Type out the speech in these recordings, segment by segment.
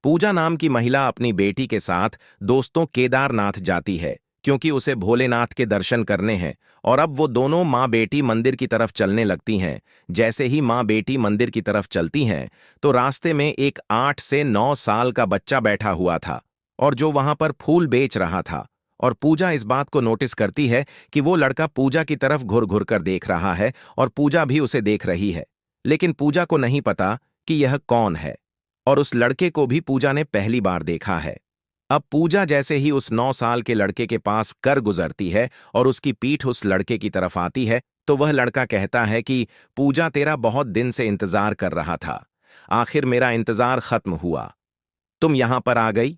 पूजा नाम की महिला अपनी बेटी के साथ दोस्तों केदारनाथ जाती है क्योंकि उसे भोलेनाथ के दर्शन करने हैं। और अब वो दोनों माँ बेटी मंदिर की तरफ चलने लगती हैं। जैसे ही माँ बेटी मंदिर की तरफ चलती हैं तो रास्ते में एक 8 से 9 साल का बच्चा बैठा हुआ था और जो वहां पर फूल बेच रहा था। और पूजा इस बात को नोटिस करती है कि वो लड़का पूजा की तरफ घुर घुर कर देख रहा है और पूजा भी उसे देख रही है। लेकिन पूजा को नहीं पता कि यह कौन है और उस लड़के को भी पूजा ने पहली बार देखा है। अब पूजा जैसे ही उस 9 साल के लड़के के पास कर गुजरती है और उसकी पीठ उस लड़के की तरफ आती है तो वह लड़का कहता है कि पूजा तेरा बहुत दिन से इंतजार कर रहा था, आखिर मेरा इंतजार खत्म हुआ, तुम यहां पर आ गई।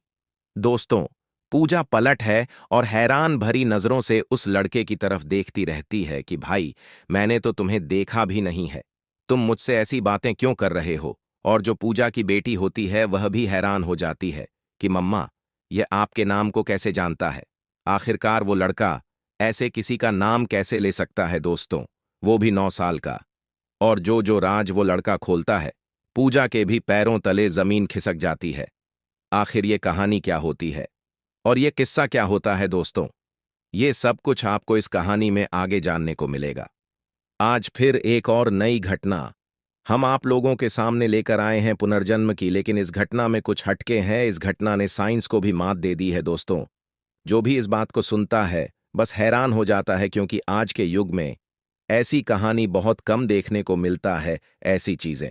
दोस्तों, पूजा पलट है और हैरान भरी नजरों से उस लड़के की तरफ देखती रहती है कि भाई, मैंने तो तुम्हें देखा भी नहीं है, तुम मुझसे ऐसी बातें क्यों कर रहे हो। और जो पूजा की बेटी होती है वह भी हैरान हो जाती है कि मम्मा, यह आपके नाम को कैसे जानता है। आखिरकार वो लड़का ऐसे किसी का नाम कैसे ले सकता है दोस्तों, वो भी 9 साल का। और जो जो राज वो लड़का खोलता है, पूजा के भी पैरों तले जमीन खिसक जाती है। आखिर ये कहानी क्या होती है और ये किस्सा क्या होता है दोस्तों, ये सब कुछ आपको इस कहानी में आगे जानने को मिलेगा। आज फिर एक और नई घटना हम आप लोगों के सामने लेकर आए हैं पुनर्जन्म की, लेकिन इस घटना में कुछ हटके हैं। इस घटना ने साइंस को भी मात दे दी है दोस्तों। जो भी इस बात को सुनता है बस हैरान हो जाता है, क्योंकि आज के युग में ऐसी कहानी बहुत कम देखने को मिलता है, ऐसी चीजें।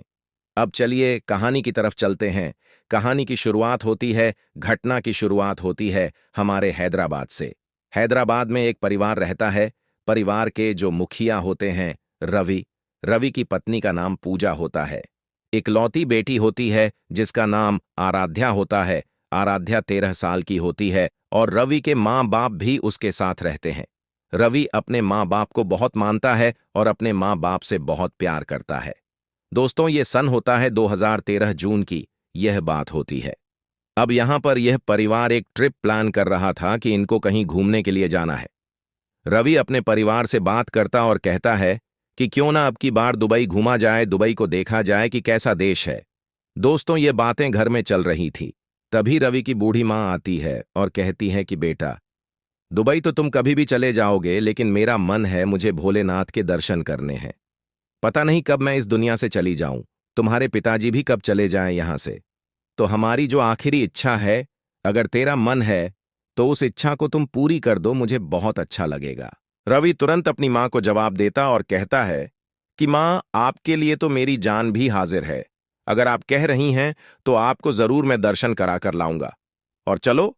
अब चलिए कहानी की तरफ चलते हैं। कहानी की शुरुआत होती है, घटना की शुरुआत होती है हमारे हैदराबाद से। हैदराबाद में एक परिवार रहता है। परिवार के जो मुखिया होते हैं रवि, रवि की पत्नी का नाम पूजा होता है। इकलौती बेटी होती है जिसका नाम आराध्या होता है। आराध्या 13 साल की होती है और रवि के माँ बाप भी उसके साथ रहते हैं। रवि अपने माँ बाप को बहुत मानता है और अपने माँ बाप से बहुत प्यार करता है। दोस्तों, ये सन होता है 2013 जून की यह बात होती है। अब यहां पर यह परिवार एक ट्रिप प्लान कर रहा था कि इनको कहीं घूमने के लिए जाना है। रवि अपने परिवार से बात करता और कहता है कि क्यों ना अब की बार दुबई घूमा जाए, दुबई को देखा जाए कि कैसा देश है। दोस्तों, ये बातें घर में चल रही थी, तभी रवि की बूढ़ी माँ आती है और कहती है कि बेटा, दुबई तो तुम कभी भी चले जाओगे, लेकिन मेरा मन है मुझे भोलेनाथ के दर्शन करने हैं। पता नहीं कब मैं इस दुनिया से चली जाऊं, तुम्हारे पिताजी भी कब चले जाएं यहां से। तो हमारी जो आखिरी इच्छा है, अगर तेरा मन है तो उस इच्छा को तुम पूरी कर दो, मुझे बहुत अच्छा लगेगा। रवि तुरंत अपनी मां को जवाब देता और कहता है कि मां, आपके लिए तो मेरी जान भी हाजिर है। अगर आप कह रही हैं तो आपको जरूर मैं दर्शन करा कर लाऊंगा। और चलो,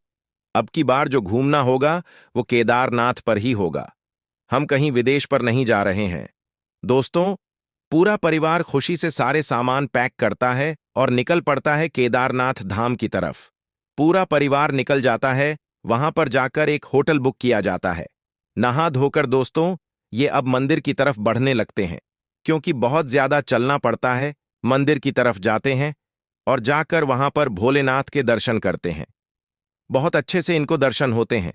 अब की बार जो घूमना होगा वो केदारनाथ पर ही होगा, हम कहीं विदेश पर नहीं जा रहे हैं। दोस्तों, पूरा परिवार खुशी से सारे सामान पैक करता है और निकल पड़ता है केदारनाथ धाम की तरफ। पूरा परिवार निकल जाता है। वहां पर जाकर एक होटल बुक किया जाता है। नहा धोकर दोस्तों ये अब मंदिर की तरफ बढ़ने लगते हैं, क्योंकि बहुत ज्यादा चलना पड़ता है। मंदिर की तरफ जाते हैं और जाकर वहां पर भोलेनाथ के दर्शन करते हैं। बहुत अच्छे से इनको दर्शन होते हैं।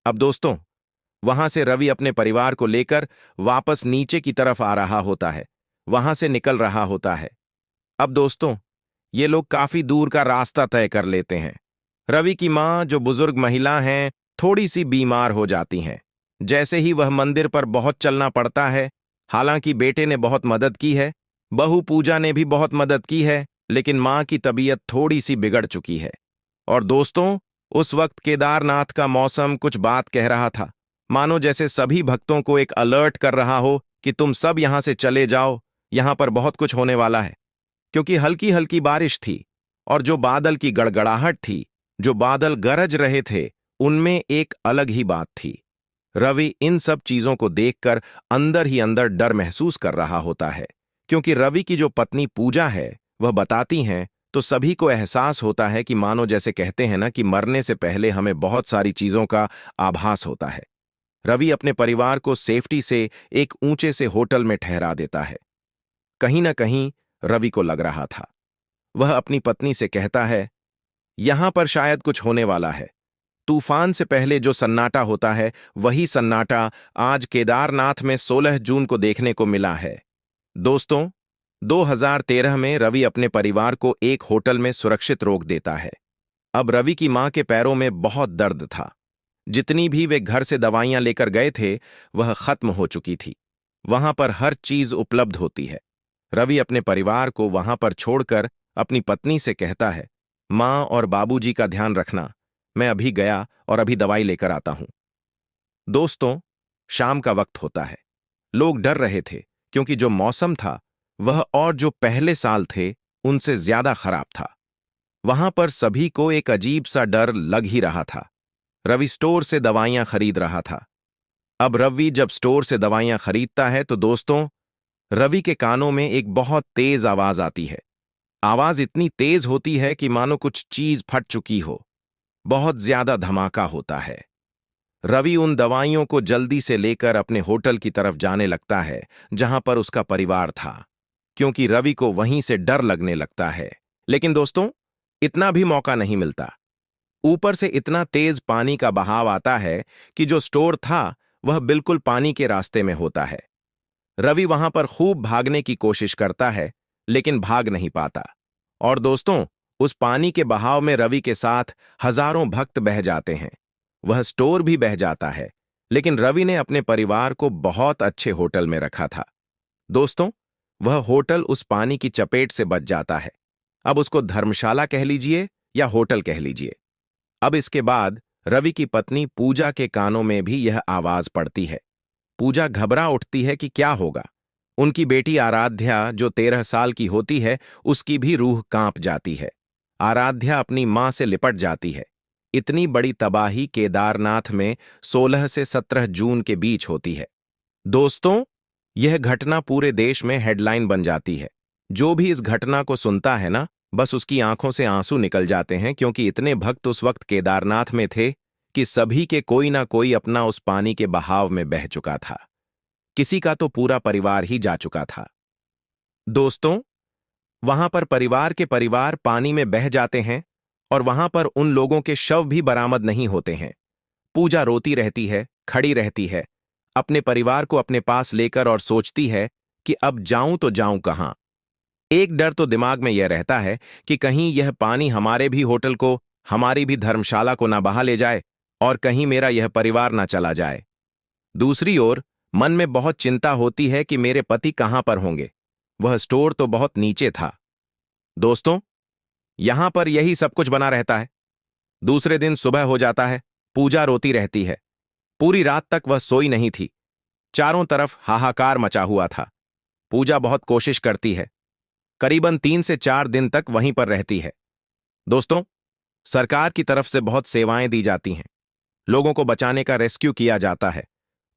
अब दोस्तों, वहां से रवि अपने परिवार को लेकर वापस नीचे की तरफ आ रहा होता है, वहां से निकल रहा होता है। अब दोस्तों, ये लोग काफी दूर का रास्ता तय कर लेते हैं। रवि की मां, जो बुजुर्ग महिला हैं, थोड़ी सी बीमार हो जाती हैं। जैसे ही वह मंदिर पर बहुत चलना पड़ता है। हालांकि बेटे ने बहुत मदद की है, बहू पूजा ने भी बहुत मदद की है, लेकिन मां की तबीयत थोड़ी सी बिगड़ चुकी है। और दोस्तों, उस वक्त केदारनाथ का मौसम कुछ बात कह रहा था, मानो जैसे सभी भक्तों को एक अलर्ट कर रहा हो कि तुम सब यहां से चले जाओ, यहां पर बहुत कुछ होने वाला है। क्योंकि हल्की हल्की बारिश थी और जो बादल की गड़गड़ाहट थी, जो बादल गरज रहे थे, उनमें एक अलग ही बात थी। रवि इन सब चीजों को देखकर अंदर ही अंदर डर महसूस कर रहा होता है, क्योंकि रवि की जो पत्नी पूजा है वह बताती हैं तो सभी को एहसास होता है कि मानो जैसे कहते हैं ना कि मरने से पहले हमें बहुत सारी चीजों का आभास होता है। रवि अपने परिवार को सेफ्टी से एक ऊंचे से होटल में ठहरा देता है। कहीं ना कहीं रवि को लग रहा था। वह अपनी पत्नी से कहता है, यहां पर शायद कुछ होने वाला है। तूफान से पहले जो सन्नाटा होता है वही सन्नाटा आज केदारनाथ में 16 जून को देखने को मिला है। दोस्तों, 2013 में रवि अपने परिवार को एक होटल में सुरक्षित रोक देता है। अब रवि की मां के पैरों में बहुत दर्द था। जितनी भी वे घर से दवाइयां लेकर गए थे, वह खत्म हो चुकी थी। वहां पर हर चीज उपलब्ध होती है। रवि अपने परिवार को वहां पर छोड़कर अपनी पत्नी से कहता है, मां और बाबूजी का ध्यान रखना, मैं अभी गया और अभी दवाई लेकर आता हूं। दोस्तों, शाम का वक्त होता है। लोग डर रहे थे क्योंकि जो मौसम था वह और जो पहले साल थे उनसे ज्यादा खराब था। वहां पर सभी को एक अजीब सा डर लग ही रहा था। रवि स्टोर से दवाइयां खरीद रहा था। अब रवि जब स्टोर से दवाइयां खरीदता है तो दोस्तों, रवि के कानों में एक बहुत तेज आवाज आती है। आवाज इतनी तेज होती है कि मानो कुछ चीज फट चुकी हो। बहुत ज्यादा धमाका होता है। रवि उन दवाइयों को जल्दी से लेकर अपने होटल की तरफ जाने लगता है जहां पर उसका परिवार था, क्योंकि रवि को वहीं से डर लगने लगता है। लेकिन दोस्तों, इतना भी मौका नहीं मिलता। ऊपर से इतना तेज पानी का बहाव आता है कि जो स्टोर था वह बिल्कुल पानी के रास्ते में होता है। रवि वहां पर खूब भागने की कोशिश करता है, लेकिन भाग नहीं पाता। और दोस्तों, उस पानी के बहाव में रवि के साथ हजारों भक्त बह जाते हैं। वह स्टोर भी बह जाता है, लेकिन रवि ने अपने परिवार को बहुत अच्छे होटल में रखा था। दोस्तों, वह होटल उस पानी की चपेट से बच जाता है। अब उसको धर्मशाला कह लीजिए या होटल कह लीजिए। अब इसके बाद रवि की पत्नी पूजा के कानों में भी यह आवाज पड़ती है। पूजा घबरा उठती है कि क्या होगा। उनकी बेटी आराध्या, जो 13 साल की होती है, उसकी भी रूह कांप जाती है। आराध्या अपनी मां से लिपट जाती है। इतनी बड़ी तबाही केदारनाथ में 16 से 17 जून के बीच होती है। दोस्तों, यह घटना पूरे देश में हेडलाइन बन जाती है। जो भी इस घटना को सुनता है ना, बस उसकी आंखों से आंसू निकल जाते हैं, क्योंकि इतने भक्त उस वक्त केदारनाथ में थे कि सभी के कोई ना कोई अपना उस पानी के बहाव में बह चुका था। किसी का तो पूरा परिवार ही जा चुका था। दोस्तों, वहां पर परिवार के परिवार पानी में बह जाते हैं और वहां पर उन लोगों के शव भी बरामद नहीं होते हैं। पूजा रोती रहती है, खड़ी रहती है, अपने परिवार को अपने पास लेकर, और सोचती है कि अब जाऊं तो जाऊं कहां। एक डर तो दिमाग में यह रहता है कि कहीं यह पानी हमारे भी होटल को, हमारी भी धर्मशाला को ना बहा ले जाए और कहीं मेरा यह परिवार ना चला जाए। दूसरी ओर मन में बहुत चिंता होती है कि मेरे पति कहां पर होंगे। वह स्टोर तो बहुत नीचे था। दोस्तों, यहां पर यही सब कुछ बना रहता है। दूसरे दिन सुबह हो जाता है। पूजा रोती रहती है। पूरी रात तक वह सोई नहीं थी। चारों तरफ हाहाकार मचा हुआ था। पूजा बहुत कोशिश करती है। करीबन 3 से 4 दिन तक वहीं पर रहती है। दोस्तों, सरकार की तरफ से बहुत सेवाएं दी जाती हैं। लोगों को बचाने का रेस्क्यू किया जाता है।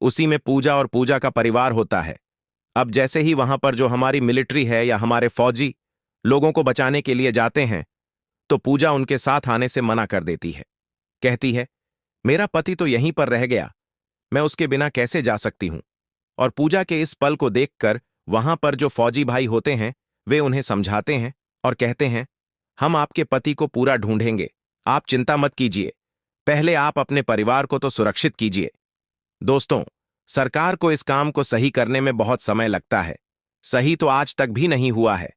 उसी में पूजा और पूजा का परिवार होता है। अब जैसे ही वहां पर जो हमारी मिलिट्री है या हमारे फौजी लोगों को बचाने के लिए जाते हैं, तो पूजा उनके साथ आने से मना कर देती है। कहती है, मेरा पति तो यहीं पर रह गया, मैं उसके बिना कैसे जा सकती हूं। और पूजा के इस पल को देखकर वहां पर जो फौजी भाई होते हैं, वे उन्हें समझाते हैं और कहते हैं, हम आपके पति को पूरा ढूंढेंगे, आप चिंता मत कीजिए, पहले आप अपने परिवार को तो सुरक्षित कीजिए। दोस्तों, सरकार को इस काम को सही करने में बहुत समय लगता है। सही तो आज तक भी नहीं हुआ है।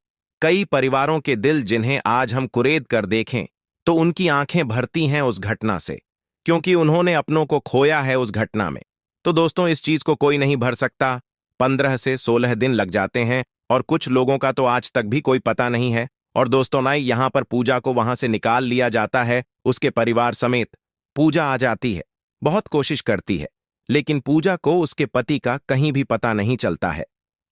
कई परिवारों के दिल जिन्हें आज हम कुरेद कर देखें, तो उनकी आंखें भरती हैं उस घटना से, क्योंकि उन्होंने अपनों को खोया है उस घटना में। तो दोस्तों, इस चीज को कोई नहीं भर सकता। 15 से 16 दिन लग जाते हैं और कुछ लोगों का तो आज तक भी कोई पता नहीं है। और दोस्तों ना, यहां पर पूजा को वहां से निकाल लिया जाता है, उसके परिवार समेत। पूजा आ जाती है, बहुत कोशिश करती है, लेकिन पूजा को उसके पति का कहीं भी पता नहीं चलता है।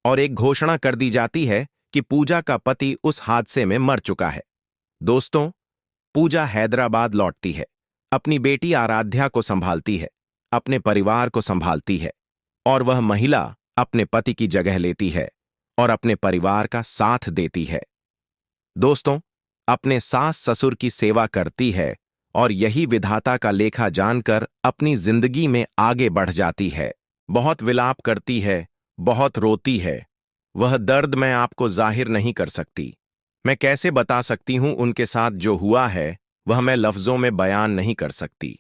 और एक घोषणा कर दी जाती है कि पूजा का पति उस हादसे में मर चुका है। दोस्तों, पूजा हैदराबाद लौटती है, अपनी बेटी आराध्या को संभालती है, अपने परिवार को संभालती है, और वह महिला अपने पति की जगह लेती है और अपने परिवार का साथ देती है। दोस्तों, अपने सास ससुर की सेवा करती है और यही विधाता का लेखा जानकर अपनी जिंदगी में आगे बढ़ जाती है। बहुत विलाप करती है, बहुत रोती है। वह दर्द मैं आपको जाहिर नहीं कर सकती। मैं कैसे बता सकती हूं उनके साथ जो हुआ है, वह मैं लफ्जों में बयान नहीं कर सकती।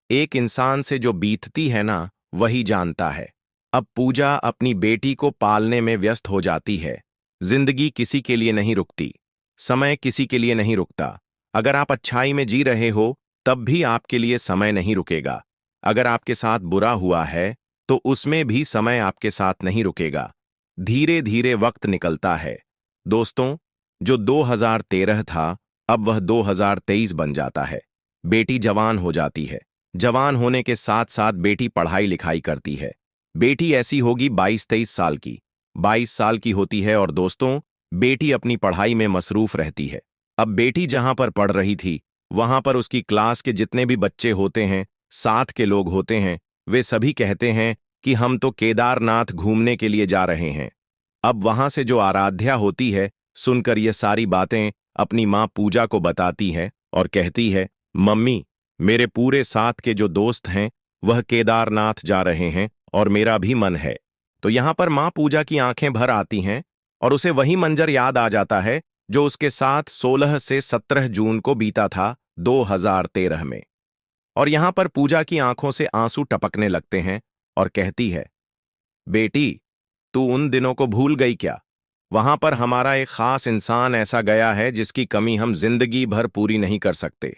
एक इंसान से जो बीतती है ना, वही जानता है। अब पूजा अपनी बेटी को पालने में व्यस्त हो जाती है। जिंदगी किसी के लिए नहीं रुकती। समय किसी के लिए नहीं रुकता। अगर आप अच्छाई में जी रहे हो, तब भी आपके लिए समय नहीं रुकेगा। अगर आपके साथ बुरा हुआ है, तो उसमें भी समय आपके साथ नहीं रुकेगा। धीरे धीरे वक्त निकलता है। दोस्तों, जो 2013 था, अब वह 2023 बन जाता है। बेटी जवान हो जाती है। जवान होने के साथ साथ बेटी पढ़ाई लिखाई करती है। बेटी ऐसी होगी 22-23 साल की। 22 साल की होती है और दोस्तों, बेटी अपनी पढ़ाई में मसरूफ रहती है। अब बेटी जहां पर पढ़ रही थी, वहां पर उसकी क्लास के जितने भी बच्चे होते हैं, साथ के लोग होते हैं, वे सभी कहते हैं कि हम तो केदारनाथ घूमने के लिए जा रहे हैं। अब वहां से जो आराध्या होती है, सुनकर ये सारी बातें अपनी माँ पूजा को बताती है और कहती है, मम्मी, मेरे पूरे साथ के जो दोस्त हैं, वह केदारनाथ जा रहे हैं और मेरा भी मन है। तो यहां पर माँ पूजा की आंखें भर आती हैं और उसे वही मंजर याद आ जाता है जो उसके साथ 16 से 17 जून को बीता था 2013 में। और यहां पर पूजा की आंखों से आंसू टपकने लगते हैं और कहती है, बेटी, तू उन दिनों को भूल गई क्या? वहां पर हमारा एक खास इंसान ऐसा गया है जिसकी कमी हम जिंदगी भर पूरी नहीं कर सकते।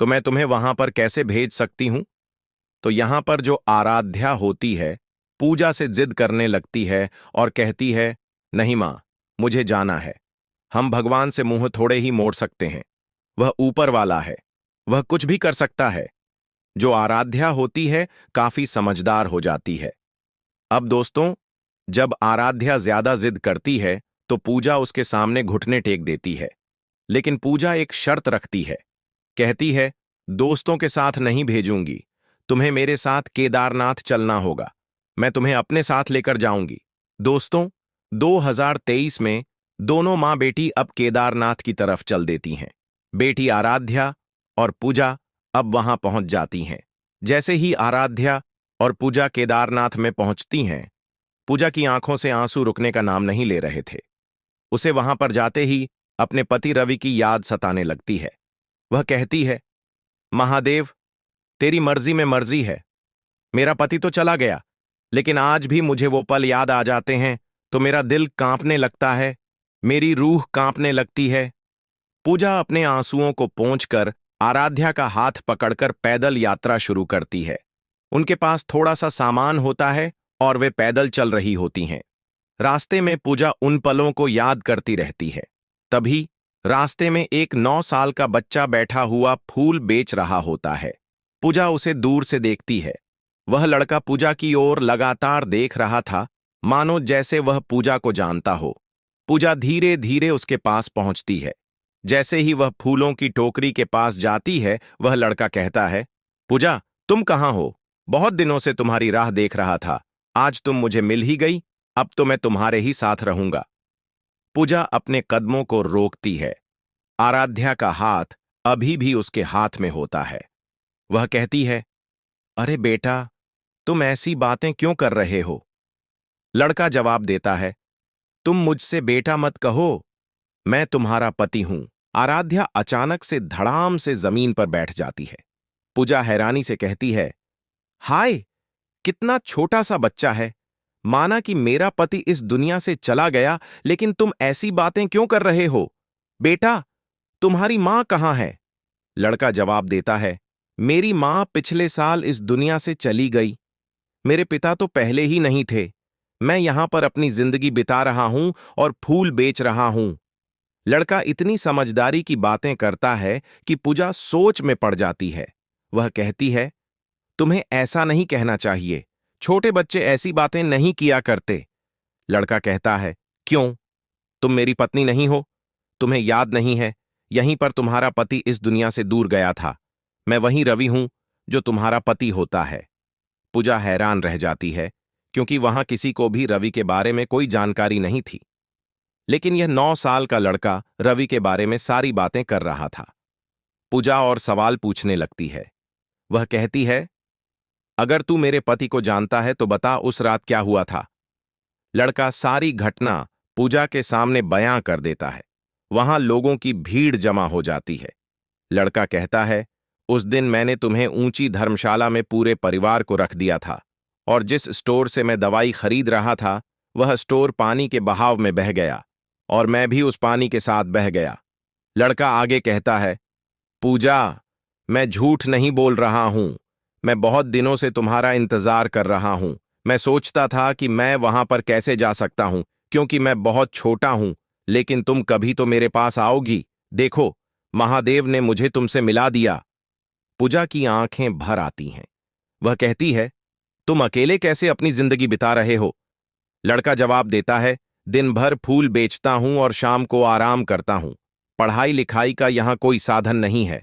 तो मैं तुम्हें वहां पर कैसे भेज सकती हूं? तो यहां पर जो आराध्या होती है, पूजा से जिद करने लगती है और कहती है, नहीं मां, मुझे जाना है। हम भगवान से मुंह थोड़े ही मोड़ सकते हैं। वह ऊपर वाला है, वह कुछ भी कर सकता है। जो आराध्या होती है, काफी समझदार हो जाती है। अब दोस्तों, जब आराध्या ज्यादा जिद करती है, तो पूजा उसके सामने घुटने टेक देती है। लेकिन पूजा एक शर्त रखती है। कहती है, दोस्तों के साथ नहीं भेजूंगी, तुम्हें मेरे साथ केदारनाथ चलना होगा। मैं तुम्हें अपने साथ लेकर जाऊंगी। दोस्तों, 2023 में दोनों मां बेटी अब केदारनाथ की तरफ चल देती हैं। बेटी आराध्या और पूजा अब वहां पहुंच जाती हैं। जैसे ही आराध्या और पूजा केदारनाथ में पहुंचती हैं, पूजा की आंखों से आंसू रुकने का नाम नहीं ले रहे थे। उसे वहां पर जाते ही अपने पति रवि की याद सताने लगती है। वह कहती है, महादेव, तेरी मर्जी में मर्जी है। मेरा पति तो चला गया, लेकिन आज भी मुझे वो पल याद आ जाते हैं तो मेरा दिल कांपने लगता है, मेरी रूह कांपने लगती है। पूजा अपने आंसुओं को पोंछकर आराध्या का हाथ पकड़कर पैदल यात्रा शुरू करती है। उनके पास थोड़ा सा सामान होता है और वे पैदल चल रही होती हैं। रास्ते में पूजा उन पलों को याद करती रहती है। तभी रास्ते में एक 9 साल का बच्चा बैठा हुआ फूल बेच रहा होता है। पूजा उसे दूर से देखती है। वह लड़का पूजा की ओर लगातार देख रहा था, मानो जैसे वह पूजा को जानता हो। पूजा धीरे धीरे उसके पास पहुंचती है। जैसे ही वह फूलों की टोकरी के पास जाती है, वह लड़का कहता है, पूजा, तुम कहाँ हो? बहुत दिनों से तुम्हारी राह देख रहा था। आज तुम मुझे मिल ही गई। अब तो मैं तुम्हारे ही साथ रहूंगा। पूजा अपने कदमों को रोकती है। आराध्या का हाथ अभी भी उसके हाथ में होता है। वह कहती है, अरे बेटा, तुम ऐसी बातें क्यों कर रहे हो? लड़का जवाब देता है, तुम मुझसे बेटा मत कहो, मैं तुम्हारा पति हूं। आराध्या अचानक से धड़ाम से जमीन पर बैठ जाती है। पूजा हैरानी से कहती है, हाय, कितना छोटा सा बच्चा है। माना कि मेरा पति इस दुनिया से चला गया, लेकिन तुम ऐसी बातें क्यों कर रहे हो? बेटा, तुम्हारी मां कहाँ है? लड़का जवाब देता है, मेरी मां पिछले साल इस दुनिया से चली गई। मेरे पिता तो पहले ही नहीं थे। मैं यहां पर अपनी जिंदगी बिता रहा हूं और फूल बेच रहा हूं। लड़का इतनी समझदारी की बातें करता है कि पूजा सोच में पड़ जाती है। वह कहती है, तुम्हें ऐसा नहीं कहना चाहिए। छोटे बच्चे ऐसी बातें नहीं किया करते। लड़का कहता है, क्यों? तुम मेरी पत्नी नहीं हो? तुम्हें याद नहीं है, यहीं पर तुम्हारा पति इस दुनिया से दूर गया था। मैं वही रवि हूं जो तुम्हारा पति होता है। पूजा हैरान रह जाती है, क्योंकि वहां किसी को भी रवि के बारे में कोई जानकारी नहीं थी। लेकिन यह 9 साल का लड़का रवि के बारे में सारी बातें कर रहा था। पूजा और सवाल पूछने लगती है। वह कहती है, अगर तू मेरे पति को जानता है तो बता, उस रात क्या हुआ था? लड़का सारी घटना पूजा के सामने बयां कर देता है। वहां लोगों की भीड़ जमा हो जाती है। लड़का कहता है, उस दिन मैंने तुम्हें ऊंची धर्मशाला में पूरे परिवार को रख दिया था, और जिस स्टोर से मैं दवाई खरीद रहा था, वह स्टोर पानी के बहाव में बह गया। और मैं भी उस पानी के साथ बह गया। लड़का आगे कहता है, पूजा, मैं झूठ नहीं बोल रहा हूं। मैं बहुत दिनों से तुम्हारा इंतजार कर रहा हूं। मैं सोचता था कि मैं वहां पर कैसे जा सकता हूं, क्योंकि मैं बहुत छोटा हूं, लेकिन तुम कभी तो मेरे पास आओगी। देखो, महादेव ने मुझे तुमसे मिला दिया। पूजा की आंखें भर आती हैं। वह कहती है, तुम अकेले कैसे अपनी जिंदगी बिता रहे हो? लड़का जवाब देता है, दिन भर फूल बेचता हूं और शाम को आराम करता हूं। पढ़ाई लिखाई का यहां कोई साधन नहीं है।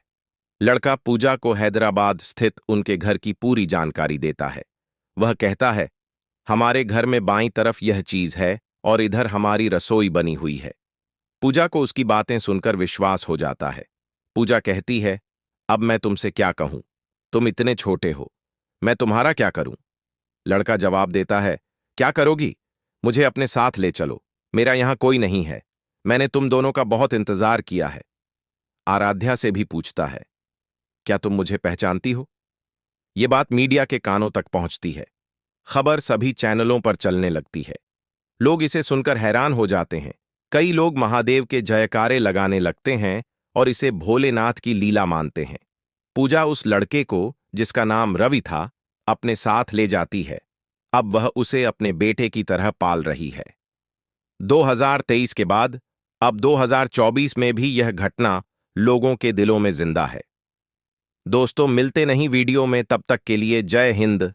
लड़का पूजा को हैदराबाद स्थित उनके घर की पूरी जानकारी देता है। वह कहता है, हमारे घर में बाईं तरफ यह चीज है और इधर हमारी रसोई बनी हुई है। पूजा को उसकी बातें सुनकर विश्वास हो जाता है। पूजा कहती है, अब मैं तुमसे क्या कहूं? तुम इतने छोटे हो, मैं तुम्हारा क्या करूं? लड़का जवाब देता है, क्या करोगी? मुझे अपने साथ ले चलो, मेरा यहां कोई नहीं है। मैंने तुम दोनों का बहुत इंतजार किया है। आराध्या से भी पूछता है, क्या तुम मुझे पहचानती हो? ये बात मीडिया के कानों तक पहुंचती है। खबर सभी चैनलों पर चलने लगती है। लोग इसे सुनकर हैरान हो जाते हैं। कई लोग महादेव के जयकारे लगाने लगते हैं और इसे भोलेनाथ की लीला मानते हैं। पूजा उस लड़के को, जिसका नाम रवि था, अपने साथ ले जाती है। अब वह उसे अपने बेटे की तरह पाल रही है। 2023 के बाद अब 2024 में भी यह घटना लोगों के दिलों में जिंदा है। दोस्तों, मिलते नहीं वीडियो में, तब तक के लिए जय हिंद।